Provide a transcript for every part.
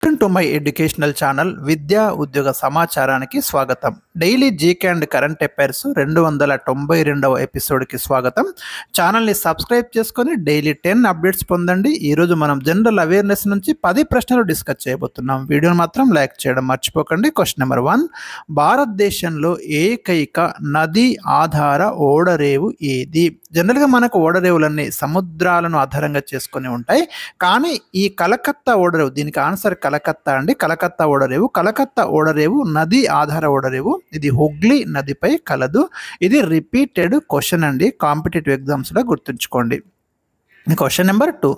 Welcome to my educational channel విద్యా ఉద్యోగ సమాచారానికి స్వాగతం. Daily GK and current affairs 292వ ఎపిసోడ్కి స్వాగతం. ఛానల్ని సబ్స్క్రైబ్ చేసుకొని డైలీ 10 అప్డేట్స్ పొందండి. ఈరోజు మనం జనరల్ అవేర్నెస్ నుంచి 10 ప్రశ్నలు డిస్కస్ చేయబోతున్నాం. వీడియోని మాత్రం లైక్ చేయడం మర్చిపోకండి. క్వశ్చన్ నెంబర్ 1, భారతదేశంలో ఏకైక నదీ ఆధార ఓడరేవు ఏది? జనరల్గా మనకు ఓడరేవులన్నీ సముద్రాలను ఆధారంగా చేసుకొని ఉంటాయి. కానీ ఈ కలకత్తా ఓడరేవు, దీనికి ఆన్సర్ కలకత్తా అండి. కలకత్తా ఓడరేవు నది ఆధార ఓడరేవు. ఇది హుగ్లీ నదిపై కలదు. ఇది రిపీటెడ్ క్వశ్చన్ అండి, కాంపిటేటివ్ ఎగ్జామ్స్లో గుర్తుంచుకోండి. క్వశ్చన్ నెంబర్ 2,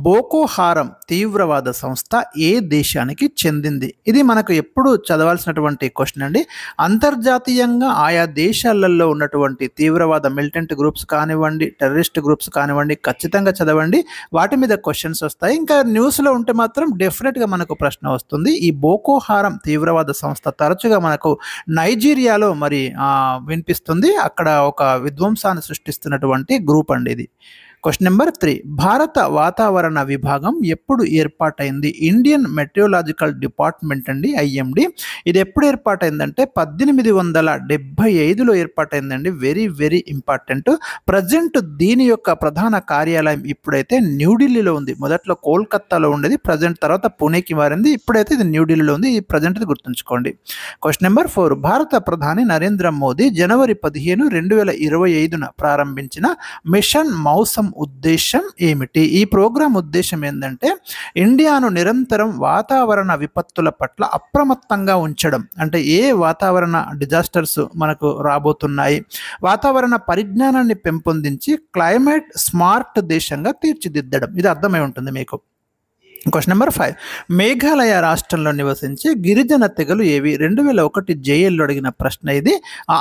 బోకో హారం తీవ్రవాద సంస్థ ఏ దేశానికి చెందింది? ఇది మనకు ఎప్పుడు చదవాల్సినటువంటి క్వశ్చన్ అండి. అంతర్జాతీయంగా ఆయా దేశాలలో ఉన్నటువంటి తీవ్రవాద మిలిటెంట్ గ్రూప్స్ కానివ్వండి, టెర్రరిస్ట్ గ్రూప్స్ కానివ్వండి, ఖచ్చితంగా చదవండి. వాటి మీద క్వశ్చన్స్ వస్తాయి. ఇంకా న్యూస్లో ఉంటే మాత్రం డెఫినెట్గా మనకు ప్రశ్న వస్తుంది. ఈ బోకో హారం తీవ్రవాద సంస్థ తరచుగా మనకు నైజీరియాలో వినిపిస్తుంది. అక్కడ ఒక విధ్వంసాన్ని సృష్టిస్తున్నటువంటి గ్రూప్ అండి ఇది. క్వశ్చన్ నెంబర్ 3, భారత వాతావరణ విభాగం ఎప్పుడు ఏర్పాటైంది? ఇండియన్ మెట్రియోలాజికల్ డిపార్ట్మెంట్ అండి, ఐఎండి. ఇది ఎప్పుడు ఏర్పాటైందంటే 1875లో ఏర్పాటైందండి. Very very important. ప్రజెంట్ దీని యొక్క ప్రధాన కార్యాలయం ఇప్పుడైతే న్యూఢిల్లీలో ఉంది. మొదట్లో కోల్కత్తాలో ఉండేది, ప్రజెంట్ తర్వాత పుణేకి మారింది. ఇప్పుడైతే ఇది న్యూఢిల్లీలో ఉంది. ఈ ప్రజెంట్ ఇది గుర్తుంచుకోండి. క్వశ్చన్ నెంబర్ 4, భారత ప్రధాని నరేంద్ర మోదీ జనవరి 15, 2025న ప్రారంభించిన మిషన్ మౌసం ఉద్దేశం ఏమిటి? ఈ ప్రోగ్రాం ఉద్దేశం ఏంటంటే ఇండియాను నిరంతరం వాతావరణ విపత్తుల పట్ల అప్రమత్తంగా ఉంచడం. అంటే ఏ వాతావరణ డిజాస్టర్స్ మనకు రాబోతున్నాయి, వాతావరణ పరిజ్ఞానాన్ని పెంపొందించి క్లైమేట్ స్మార్ట్ దేశంగా తీర్చిదిద్దడం. ఇది అర్థమై ఉంటుంది మీకు. క్వశ్చన్ నెంబర్ 5, మేఘాలయ రాష్ట్రంలో నివసించే గిరిజన తెగలు ఏవి? 2001 జేఎల్లో అడిగిన ప్రశ్న ఇది.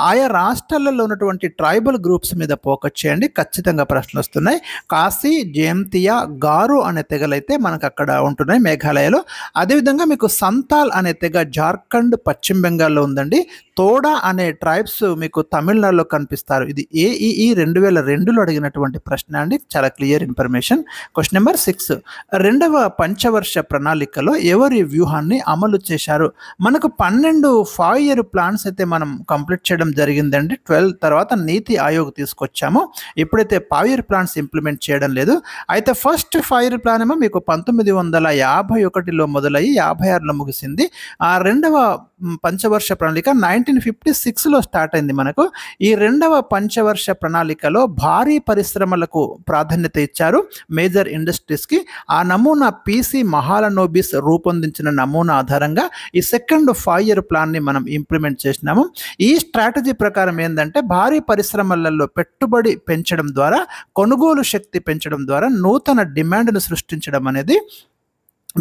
ఆయా రాష్ట్రాలలో ఉన్నటువంటి ట్రైబల్ గ్రూప్స్ మీద ఫోకస్ చేయండి, ఖచ్చితంగా ప్రశ్నలు వస్తున్నాయి. కాశీ, జయంతియా, గారో అనే తెగలైతే మనకు అక్కడ ఉంటున్నాయి మేఘాలయలో. అదేవిధంగా మీకు సంతాల్ అనే తెగ జార్ఖండ్, పశ్చిమ బెంగాల్లో ఉందండి. తోడా అనే ట్రైబ్స్ మీకు తమిళనాడులో కనిపిస్తారు. ఇది ఏఈఈ 2002లో అడిగినటువంటి ప్రశ్న అండి, చాలా క్లియర్ ఇన్ఫర్మేషన్. క్వశ్చన్ నెంబర్ 6, రెండవ పంచవర్ష ప్రణాళికలో ఎవరి వ్యూహాన్ని అమలు చేశారు? మనకు 12 5-year ప్లాన్స్ అయితే మనం కంప్లీట్ చేయడం జరిగిందండి. 12 తర్వాత నీతి ఆయోగ్ తీసుకొచ్చాము. ఇప్పుడైతే 5-year ప్లాన్స్ ఇంప్లిమెంట్ చేయడం లేదు. అయితే ఫస్ట్ 5-year ప్లాన్ ఏమో మీకు 1951లో మొదలయ్యి 56లో ముగిసింది. ఆ రెండవ పంచవర్ష ప్రణాళిక 1956లో స్టార్ట్ అయింది మనకు. ఈ రెండవ పంచవర్ష ప్రణాళికలో భారీ పరిశ్రమలకు ప్రాధాన్యత ఇచ్చారు, మేజర్ ఇండస్ట్రీస్కి. ఆ నమూనా పిసి మహాలనోబిస్ రూపొందించిన నమూనా ఆధారంగా ఈ సెకండ్ 5-year ప్లాన్ని మనం ఇంప్లిమెంట్ చేసినాము. ఈ స్ట్రాటజీ ప్రకారం ఏంటంటే భారీ పరిశ్రమలలో పెట్టుబడి పెంచడం ద్వారా, కొనుగోలు శక్తి పెంచడం ద్వారా నూతన డిమాండ్ను సృష్టించడం అనేది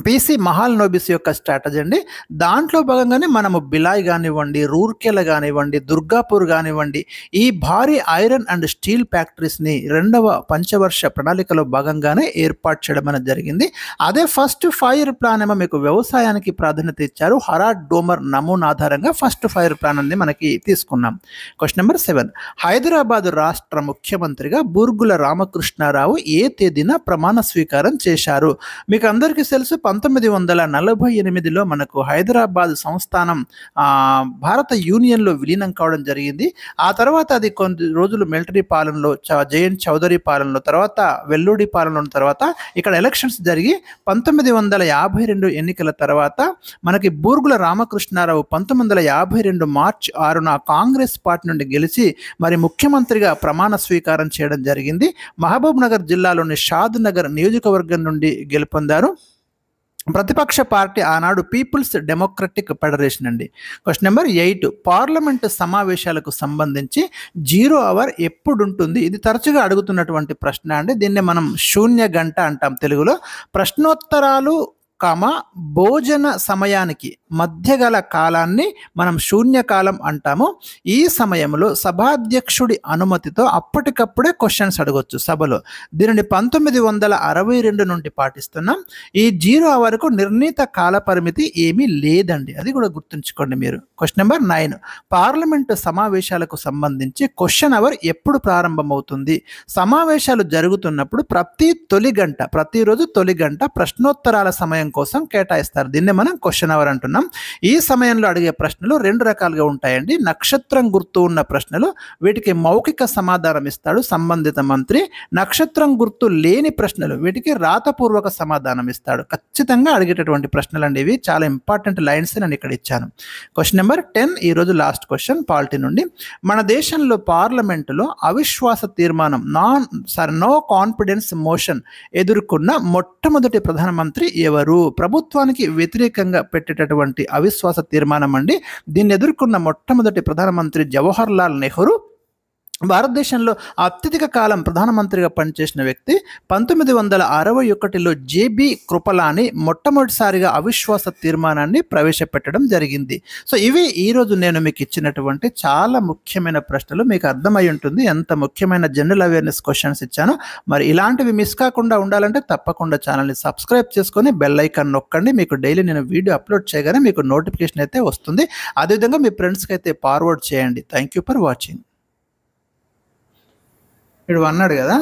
పిసి మహాలనోబిస్ యొక్క స్ట్రాటజీ అండి. దాంట్లో భాగంగానే మనము బిలాయ్ కానివ్వండి, రూర్కెలా కానివ్వండి, దుర్గాపూర్ కానివ్వండి, ఈ భారీ ఐరన్ అండ్ స్టీల్ ఫ్యాక్టరీస్ని రెండవ పంచవర్ష ప్రణాళికలో భాగంగానే ఏర్పాటు చేయడం అనేది జరిగింది. అదే ఫస్ట్ 5-year ప్లాన్ ఏమో మీకు వ్యవసాయానికి ప్రాధాన్యత ఇచ్చారు. హరాడ్ డోమర్ నమూనా ఆధారంగా ఫస్ట్ 5-year ప్లాన్ అనేది మనకి తీసుకున్నాం. క్వశ్చన్ నెంబర్ 7, హైదరాబాద్ రాష్ట్ర ముఖ్యమంత్రిగా బూర్గుల రామకృష్ణారావు ఏ తేదీన ప్రమాణ స్వీకారం చేశారు? మీకు అందరికీ తెలుసు, 1948లో మనకు హైదరాబాద్ సంస్థానం భారత యూనియన్లో విలీనం కావడం జరిగింది. ఆ తర్వాత అది కొన్ని రోజులు మిలిటరీ పాలనలో, జేఎన్ చౌదరి పాలనలో, తర్వాత వెల్లుడి పాలనలో, తర్వాత ఇక్కడ ఎలక్షన్స్ జరిగి 1952 ఎన్నికల తర్వాత మనకి బూర్గుల రామకృష్ణారావు 1952 మార్చి 6న కాంగ్రెస్ పార్టీ నుండి గెలిచి మరి ముఖ్యమంత్రిగా ప్రమాణ స్వీకారం చేయడం జరిగింది. మహబూబ్ నగర్ జిల్లాలోని షాద్ నగర్ నియోజకవర్గం నుండి గెలుపొందారు. ప్రతిపక్ష పార్టీ ఆనాడు పీపుల్స్ డెమోక్రటిక్ ఫెడరేషన్ అండి. క్వశ్చన్ నెంబర్ 8, పార్లమెంటు సమావేశాలకు సంబంధించి 0 అవర్ ఎప్పుడు ఉంటుంది? ఇది తరచుగా అడుగుతున్నటువంటి ప్రశ్న అండి. దీన్ని మనం శూన్య గంట అంటాం తెలుగులో. ప్రశ్నోత్తరాలు భోజన సమయానికి మధ్య గల కాలాన్ని మనం శూన్యకాలం అంటాము. ఈ సమయంలో సభాధ్యక్షుడి అనుమతితో అప్పటికప్పుడే క్వశ్చన్స్ అడగొచ్చు సభలో. దీనిని 1962 నుండి పాటిస్తున్నాం. ఈ 0 అవర్కు నిర్ణీత కాల పరిమితి ఏమీ లేదండి, అది కూడా గుర్తుంచుకోండి మీరు. క్వశ్చన్ నెంబర్ 9, పార్లమెంటు సమావేశాలకు సంబంధించి క్వశ్చన్ అవర్ ఎప్పుడు ప్రారంభమవుతుంది? సమావేశాలు జరుగుతున్నప్పుడు ప్రతిరోజు తొలి గంట ప్రశ్నోత్తరాల సమయం కోసం కేటాయిస్తారు. దీన్నే మనం క్వశ్చన్ అవర్ అంటున్నాం. ఈ సమయంలో అడిగే ప్రశ్నలు 2 రకాలుగా ఉంటాయండి. నక్షత్రం గుర్తు ఉన్న ప్రశ్నలు, వీటికి మౌఖిక సమాధానం ఇస్తాడు సంబంధిత మంత్రి. నక్షత్రం గుర్తు లేని ప్రశ్నలు, వీటికి రాతపూర్వక సమాధానం ఇస్తాడు. ఖచ్చితంగా అడిగేటటువంటి ప్రశ్నలు అండి ఇవి. చాలా ఇంపార్టెంట్ లైన్స్ నేను ఇక్కడ ఇచ్చాను. క్వశ్చన్ నెంబర్ 10 ఈరోజు లాస్ట్ క్వశ్చన్ పాలిటీ నుండి. మన దేశంలో పార్లమెంటులో అవిశ్వాస తీర్మానం నో కాన్ఫిడెన్స్ మోషన్ ఎదుర్కొన్న మొట్టమొదటి ప్రధానమంత్రి ఎవరు? ప్రభుత్వానికి వ్యతిరేకంగా పెట్టేటటువంటి అవిశ్వాస తీర్మానం అండి. దీన్ని ఎదుర్కొన్న మొట్టమొదటి ప్రధానమంత్రి జవహర్ లాల్ నెహ్రూ. భారతదేశంలో అత్యధిక కాలం ప్రధానమంత్రిగా పనిచేసిన వ్యక్తి. 1961లో జేబీ కృపలాని మొట్టమొదటిసారిగా అవిశ్వాస తీర్మానాన్ని ప్రవేశపెట్టడం జరిగింది. సో ఇవి ఈరోజు నేను మీకు ఇచ్చినటువంటి చాలా ముఖ్యమైన ప్రశ్నలు. మీకు అర్థమై ఉంటుంది ఎంత ముఖ్యమైన జనరల్ అవేర్నెస్ క్వశ్చన్స్ ఇచ్చాను. మరి ఇలాంటివి మిస్ కాకుండా ఉండాలంటే తప్పకుండా ఛానల్ని సబ్స్క్రైబ్ చేసుకొని బెల్ ఐకాన్ నొక్కండి. మీకు డైలీ నేను వీడియో అప్లోడ్ చేయగానే మీకు నోటిఫికేషన్ అయితే వస్తుంది. అదేవిధంగా మీ ఫ్రెండ్స్కి అయితే ఫార్వర్డ్ చేయండి. Thank you for watching. వీడు అన్నాడు కదా.